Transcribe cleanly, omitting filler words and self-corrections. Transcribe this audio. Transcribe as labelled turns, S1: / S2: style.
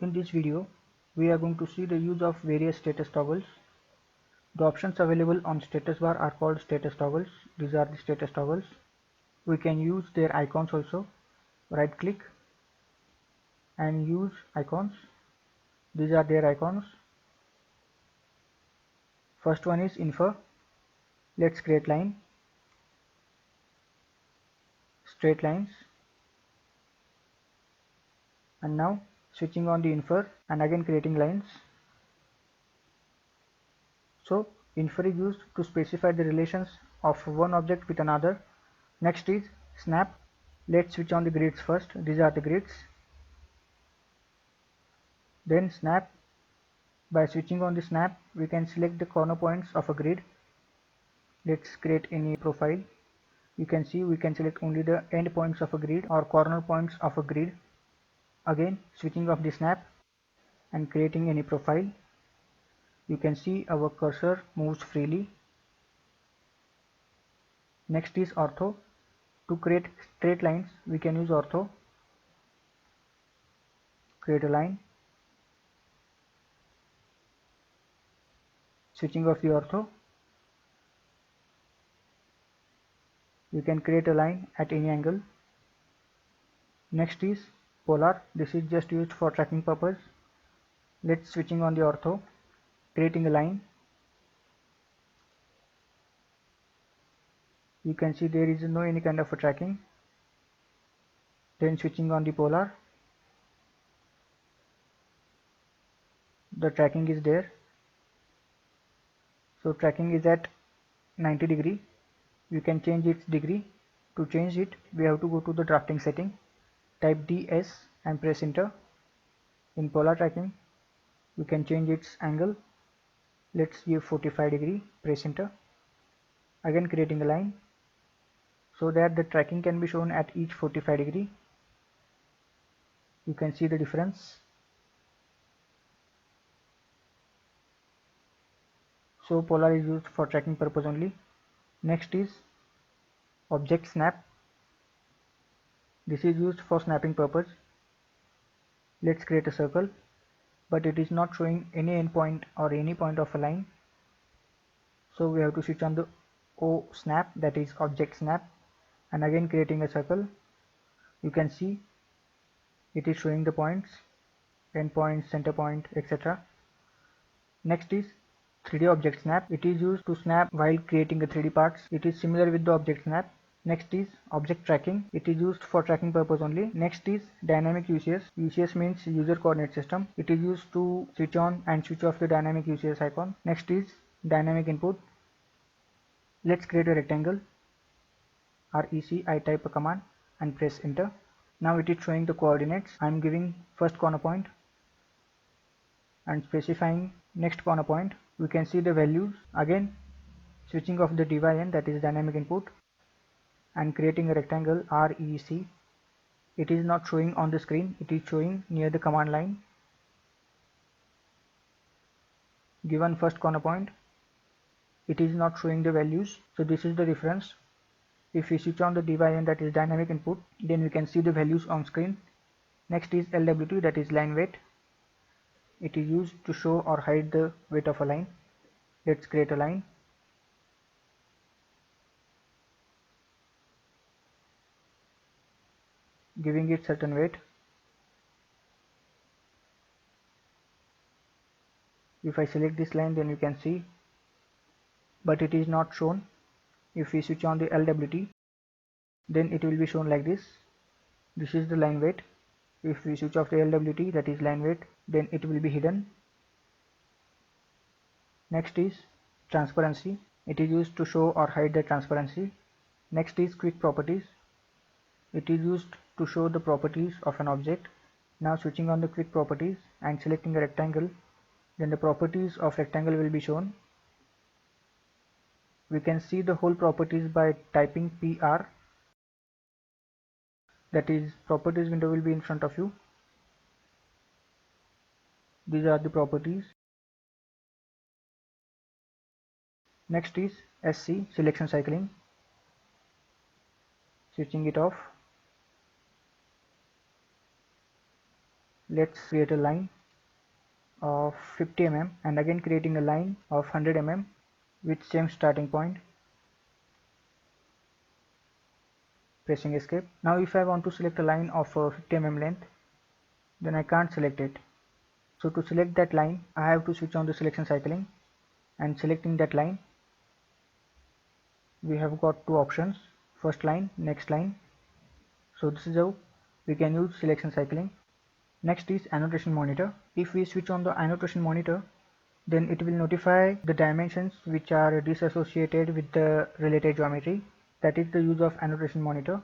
S1: In this video, we are going to see the use of various status toggles. The options available on status bar are called status toggles. These are the status toggles. We can use their icons also. Right click and use icons. These are their icons. First one is infer. Let's create line, straight lines, and now switching on the infer and again creating lines. So infer is used to specify the relations of one object with another. Next is snap. Let's switch on the grids first. These are the grids. Then snap. By switching on the snap, we can select the corner points of a grid. Let's create any profile. You can see we can select only the end points of a grid or corner points of a grid. Again, switching off the snap and creating any profile. You can see our cursor moves freely. Next is ortho. To create straight lines, we can use ortho. Create a line. Switching off the ortho, you can create a line at any angle. Next is polar. This is just used for tracking purpose. Let's switching on the ortho, creating a line. You can see there is no any kind of a tracking. Then switching on the polar, the tracking is there. So tracking is at 90 degree. You can change its degree. To change it, we have to go to the drafting setting, type DS and press enter. In polar tracking, we can change its angle. Let's give 45 degree, press enter. Again creating a line so that the tracking can be shown at each 45 degree. You can see the difference. So polar is used for tracking purpose only. Next is object snap. This is used for snapping purpose. Let's create a circle, but it is not showing any endpoint or any point of a line. So we have to switch on the O snap, that is object snap, and again creating a circle. You can see it is showing the points, endpoints, center point, etc. Next is 3D object snap. It is used to snap while creating a 3D parts. It is similar with the object snap. Next is object tracking. It is used for tracking purpose only. Next is dynamic UCS. UCS means user coordinate system. It is used to switch on and switch off the dynamic UCS icon. Next is dynamic input. Let's create a rectangle. REC, I type a command and press enter. Now it is showing the coordinates. I am giving first corner point and specifying next corner point. We can see the values. Again switching off the DYN, that is dynamic input, and creating a rectangle REC. It is not showing on the screen, it is showing near the command line. Given first corner point, it is not showing the values, so this is the difference. If we switch on the DYN, that is dynamic input, then we can see the values on screen. Next is LWT, that is line weight. It is used to show or hide the weight of a line. Let's create a line. Giving it certain weight. If I select this line, then you can see, but it is not shown. If we switch on the LWT, then it will be shown like this. This is the line weight. If we switch off the LWT, that is line weight, then it will be hidden. Next is transparency. It is used to show or hide the transparency. Next is quick properties. It is used to show the properties of an object. Now switching on the quick properties and selecting a rectangle, then the properties of rectangle will be shown. We can see the whole properties by typing PR. That is, properties window will be in front of you. These are the properties. Next is SC, selection cycling. Switching it off. let's create a line of 50 mm and again creating a line of 100 mm with same starting point, pressing escape. Now if I want to select a line of 50 mm length, then I can't select it. So to select that line, I have to switch on the selection cycling, and selecting that line, we have got two options, first line, next line. So this is how we can use selection cycling. Next is annotation monitor. If we switch on the annotation monitor, then it will notify the dimensions which are disassociated with the related geometry. That is the use of annotation monitor.